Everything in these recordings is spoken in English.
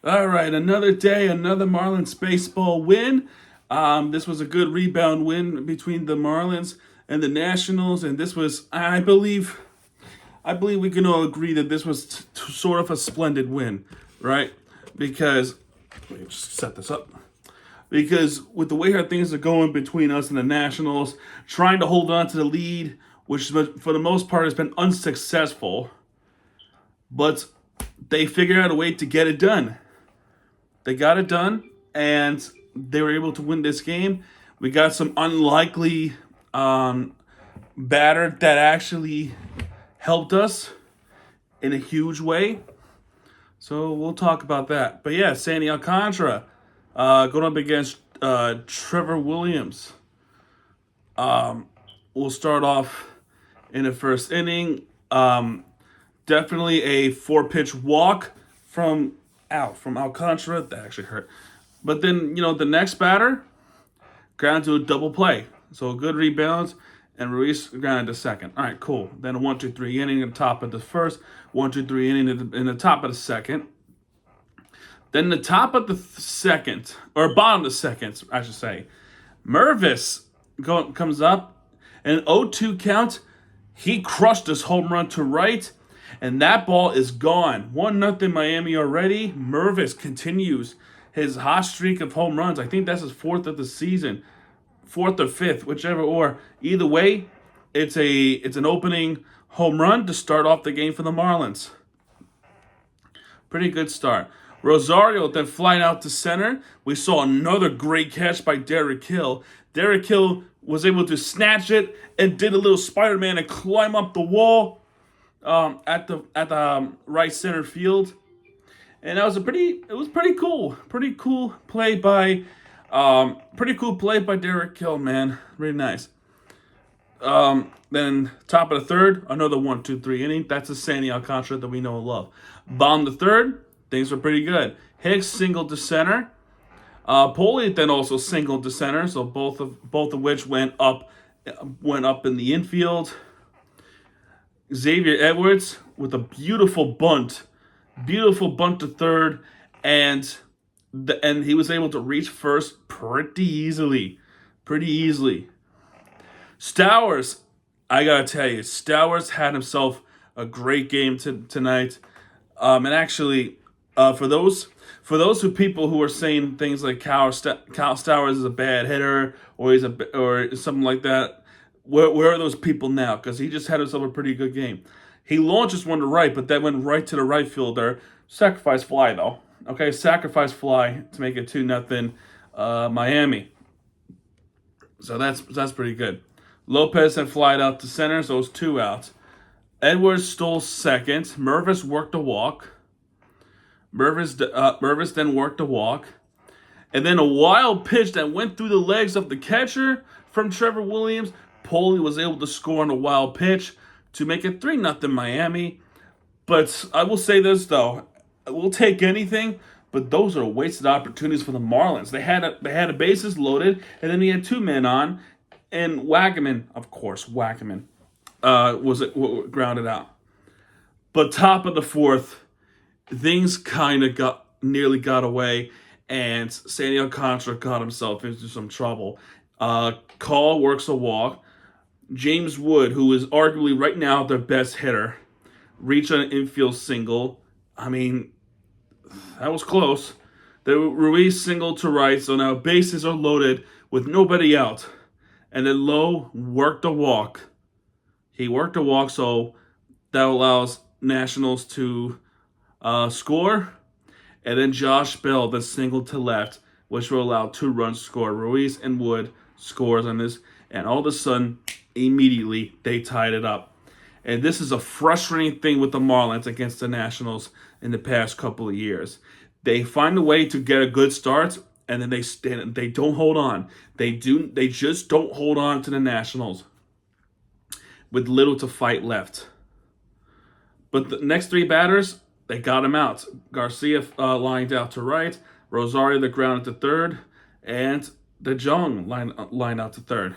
All right, another day, another Marlins baseball win. This was a good rebound win between the Marlins and the Nationals, and this was, I believe we can all agree that this was sort of a splendid win, right? Because let me just set this up. Because with the way how things are going between us and the Nationals, trying to hold on to the lead, which for the most part has been unsuccessful, but they figured out a way to get it done. They got it done, and they were able to win this game. We got some unlikely batter that actually helped us in a huge way. So we'll talk about that. But yeah, Sandy Alcantara going up against Trevor Williams. We'll start off in the first inning. Definitely a 4-pitch walk from Alcantara. That actually hurt. But then, the next batter ground to a double play. So a good rebound, and Ruiz grounded to second. All right, cool. Then a 1-2-3 inning in the top of the first, 1-2-3 inning in the top of the second. Then the top of the second, or bottom of the second, I should say, Mervis comes up, and an 0-2 count. He crushed his home run to right, and that ball is gone. 1-0 Miami already. Mervis continues his hot streak of home runs. I think that's his fourth of the season. Fourth or fifth, whichever, or either way, it's an opening home run to start off the game for the Marlins. Pretty good start. Rosario then flying out to center. We saw another great catch by Derek Hill. Derek Hill was able to snatch it and did a little Spider-Man and climb up the wall at the right center field. And that was pretty cool play by Derek Hill, man. Really nice. Then top of the third, another 1-2-3 inning. That's a Sandy Alcantara that we know and love. Bottom of the third, things were pretty good. Hicks singled to center. Poli then also singled to center, so both of which went up in the infield. Xavier Edwards with a beautiful bunt to third, and he was able to reach first pretty easily. Stowers, I gotta tell you, Stowers had himself a great game tonight. And actually, for those people who are saying things like Kyle Stowers is a bad hitter or or something like that, where are those people now? Because he just had himself a pretty good game. He launches one to right, but that went right to the right fielder. Sacrifice fly though. Okay, sacrifice fly to make it 2-0 Miami. So that's pretty good. Lopez had flied out to center, so it was 2 outs. Edwards stole second. Mervis worked a walk. Mervis then worked a walk. And then a wild pitch that went through the legs of the catcher from Trevor Williams. Poli was able to score on a wild pitch to make it 3-0 Miami. But I will say this, though. We'll take anything, but those are wasted opportunities for the Marlins. They had a bases loaded, and then he had 2 men on. And Wackerman, of course, was grounded out. But top of the fourth, things kind of nearly got away, and Sandy Alcantara got himself into some trouble. Call works a walk. James Wood, who is arguably right now their best hitter, reached an infield single. I mean, that was close. The Ruiz singled to right, so now bases are loaded with nobody out. And then Lowe worked a walk. He worked a walk, so that allows Nationals to score. And then Josh Bell then singled to left, which will allow 2 runs to score. Ruiz and Wood scores on this, and all of a sudden, immediately, they tied it up. And this is a frustrating thing with the Marlins against the Nationals in the past couple of years. They find a way to get a good start, and then they don't hold on. They just don't hold on to the Nationals with little to fight left. But the next 3 batters, they got him out. Garcia lined out to right, Rosario the ground to third, and DeJong line out to third.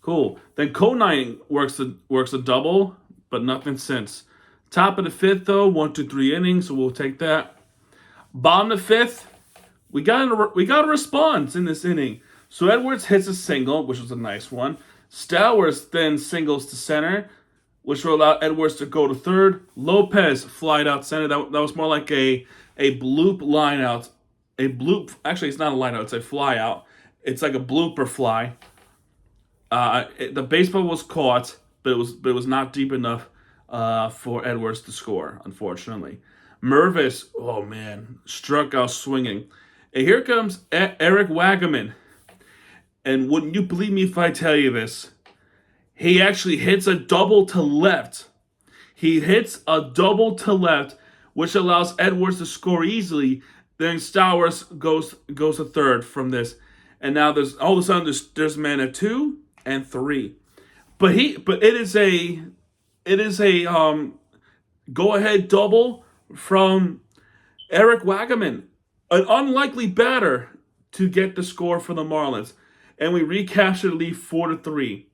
Cool. Then Conine works a double, but nothing since. Top of the fifth though, 1-2-3 innings, so we'll take that. Bottom of the fifth, we got a response in this inning. So Edwards hits a single, which was a nice one. Stowers then singles to center, which will allow Edwards to go to third. Lopez flied out center. That was more like a bloop line out. A bloop. Actually, it's not a line out. It's a fly out. It's like a blooper fly. The baseball was caught, but it was not deep enough for Edwards to score, unfortunately. Mervis, oh man, struck out swinging. And here comes Eric Wagaman. And wouldn't you believe me if I tell you this? He actually hits a double to left. He hits a double to left, which allows Edwards to score easily. Then Stowers goes to third from this. And now there's all of a sudden there's man at 2 and 3. But it is a go ahead double from Eric Wagaman, an unlikely batter to get the score for the Marlins, and we recaptured the lead 4-3.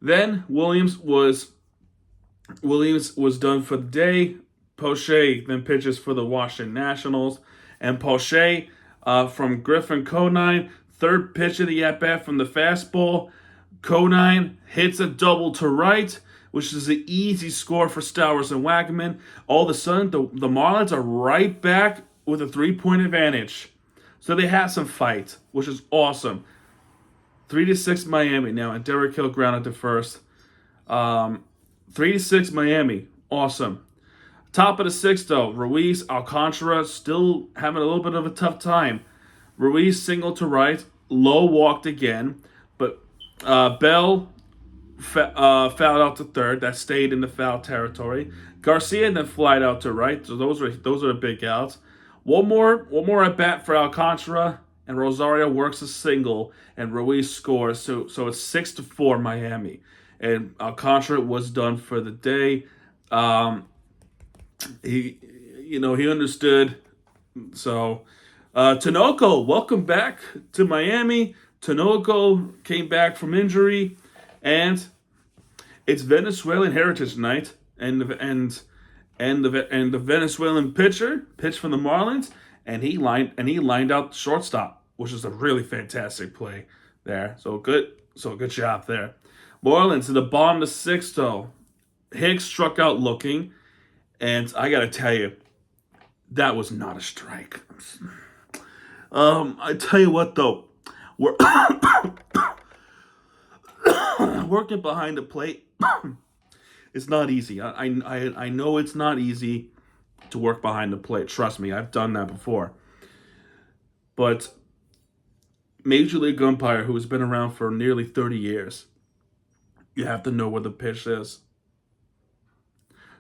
Then Williams was done for the day. Poche then pitches for the Washington Nationals, and Poche from Griffin Conine, third pitch of the at bat from the fastball. Conine hits a double to right, which is an easy score for Stowers and Wagaman. All of a sudden, the Marlins are right back with a 3-point advantage. So they have some fight, which is awesome. 3-6 Miami now, and Derek Hill grounded to first. 3-6 Miami, awesome. Top of the sixth, though, Ruiz, Alcantara still having a little bit of a tough time. Ruiz single to right, Lowe walked again, but Bell fouled out to third. That stayed in the foul territory. Garcia then flied out to right. So those are the big outs. One more at bat for Alcantara, and Rosario works a single, and Ruiz scores. So it's 6-4 Miami, and Alcantara was done for the day. He understood. So Tinoco, welcome back to Miami. Tinoco came back from injury, and it's Venezuelan Heritage Night, and the Venezuelan pitcher pitched from the Marlins, and he lined out the shortstop, which is a really fantastic play there. So good job there. Marlins in the bottom of the sixth, though. Hicks struck out looking, and I gotta tell you, that was not a strike. I tell you what, though, we're working behind the plate. It's not easy. I know it's not easy to work behind the plate. Trust me, I've done that before. But Major League umpire who has been around for nearly 30 years, you have to know where the pitch is.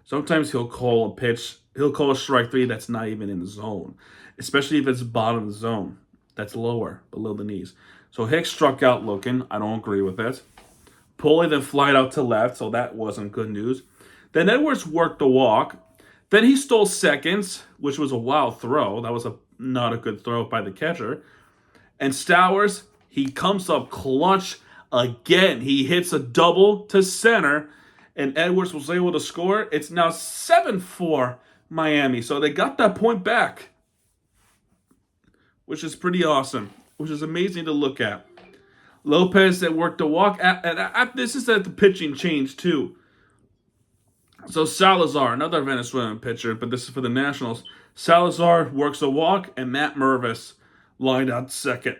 Sometimes he'll call a strike 3 that's not even in the zone, especially if it's bottom of the zone. That's lower, below the knees. So Hicks struck out looking. I don't agree with it. Pulley then flied out to left, so that wasn't good news. Then Edwards worked the walk. Then he stole seconds, which was a wild throw. That was not a good throw by the catcher. And Stowers, he comes up clutch again. He hits a double to center, and Edwards was able to score. It's now 7-4 Miami. So they got that point back, which is pretty awesome, which is amazing to look at. Lopez that worked the walk. This is at the pitching change, too. So Salazar, another Venezuelan pitcher, but this is for the Nationals. Salazar works a walk, and Matt Mervis lined out second.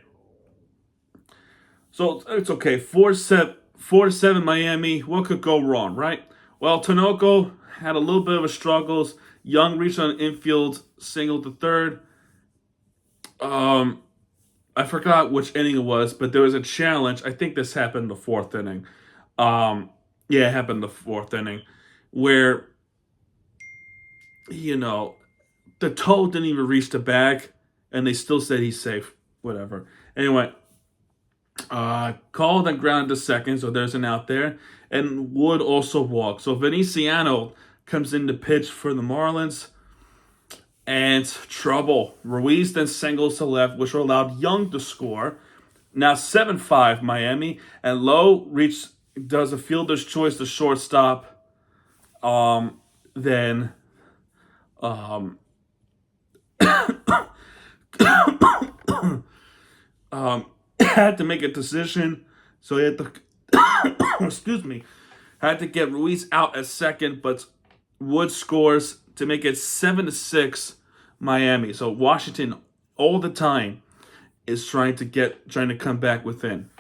So it's okay. 4-7 Miami. What could go wrong, right? Well, Tinoco had a little bit of a struggles. Young reached on infield, single to third. I forgot which inning it was, but there was a challenge. I think this happened in the fourth inning. It happened in the fourth inning, where, the toe didn't even reach the bag, and they still said he's safe. Whatever. Anyway, Call then grounded to second, so there's an out there. And Wood also walked. So Veneciano comes in to pitch for the Marlins. And trouble. Ruiz then singles to left, which allowed Young to score. Now 7-5 Miami. And Lowe does a fielder's choice to shortstop. Then had to make a decision, so he had to excuse me, had to get Ruiz out at second, but Wood scores to make it 7-6 Miami. So Washington all the time is trying to come back within.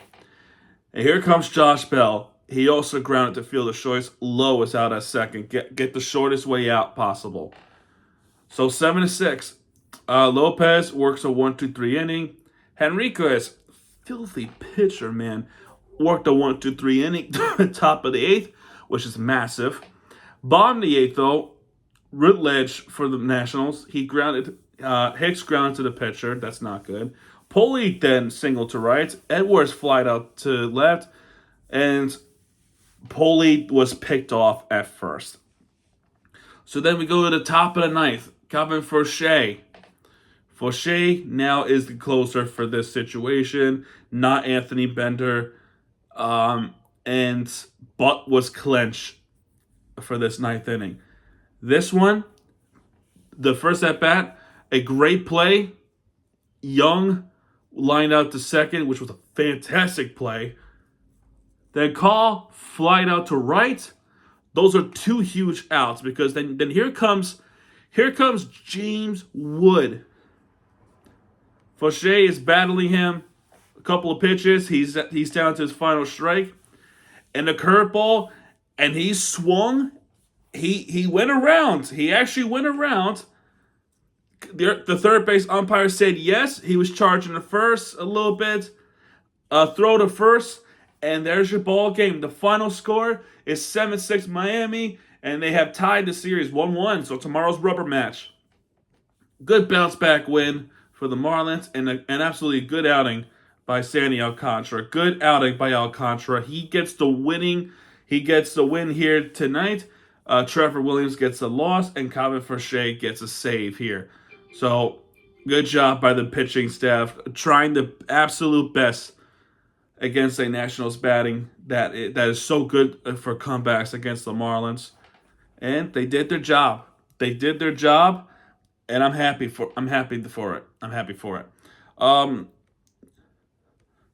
And here comes Josh Bell. He also grounded to fielder's choice. Lowe is out at second. Get the shortest way out possible. So 7-6. Lopez works a 1-2-3 inning. Henriquez, filthy pitcher, man, worked a 1-2-3 inning to the top of the eighth, which is massive. Bottom of the eighth, though, Rutledge for the Nationals. He grounded. Hicks grounded to the pitcher. That's not good. Pulley then singled to right. Edwards flied out to left, and Pulley was picked off at first. So then we go to the top of the ninth. Calvin Fauché. Fauché now is the closer for this situation, not Anthony Bender. And Butt was clenched for this ninth inning. This one, the first at bat, a great play. Young lined out to second, which was a fantastic play. Then Call flied out to right. Those are two huge outs because then here comes James Wood. Fauché is battling him. A couple of pitches. He's down to his final strike. And the curveball, and he swung. He went around. He actually went around. The third base umpire said yes. He was charging the first a little bit. Throw to first. And there's your ball game. The final score is 7-6 Miami. And they have tied the series 1-1. So tomorrow's rubber match. Good bounce back win for the Marlins. And an absolutely good outing by Sandy Alcantara. Good outing by Alcantara. He gets the win here tonight. Trevor Williams gets a loss. And Calvin Fauché gets a save here. So good job by the pitching staff. Trying the absolute best against a Nationals batting that is so good for comebacks against the Marlins. And they did their job. And I'm happy for it.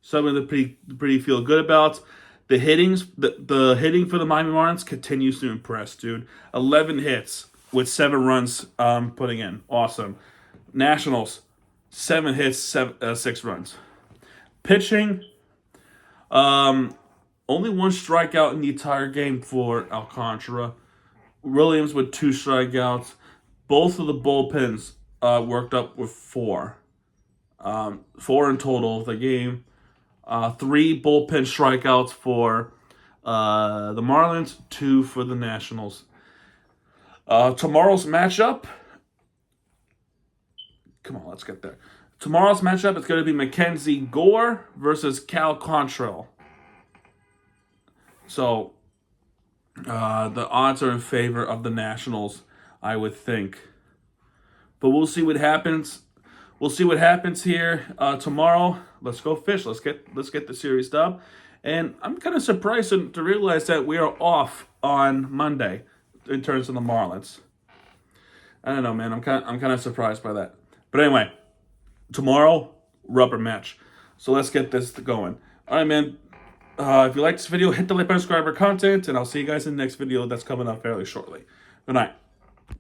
Something to pretty feel good about. The hitting for the Miami Marlins continues to impress, dude. 11 hits with 7 runs putting in. Awesome. Nationals, 7 hits, 6 runs. Pitching, only 1 strikeout in the entire game for Alcantara. Williams with 2 strikeouts. Both of the bullpens worked up with 4. 4 in total of the game. 3 bullpen strikeouts for the Marlins, 2 for the Nationals. Tomorrow's matchup. Come on, let's get there. Tomorrow's matchup is going to be Mackenzie Gore versus Cal Quantrill. So, the odds are in favor of the Nationals, I would think. But we'll see what happens. We'll see what happens here tomorrow. Let's go fish. Let's get the series done. And I'm kind of surprised to realize that we are off on Monday in terms of the Marlins. I don't know, man. I'm kind of surprised by that. But anyway, tomorrow, rubber match. So let's get this going. All right, man. If you like this video, hit the like button, subscribe for content, and I'll see you guys in the next video that's coming up fairly shortly. Good night.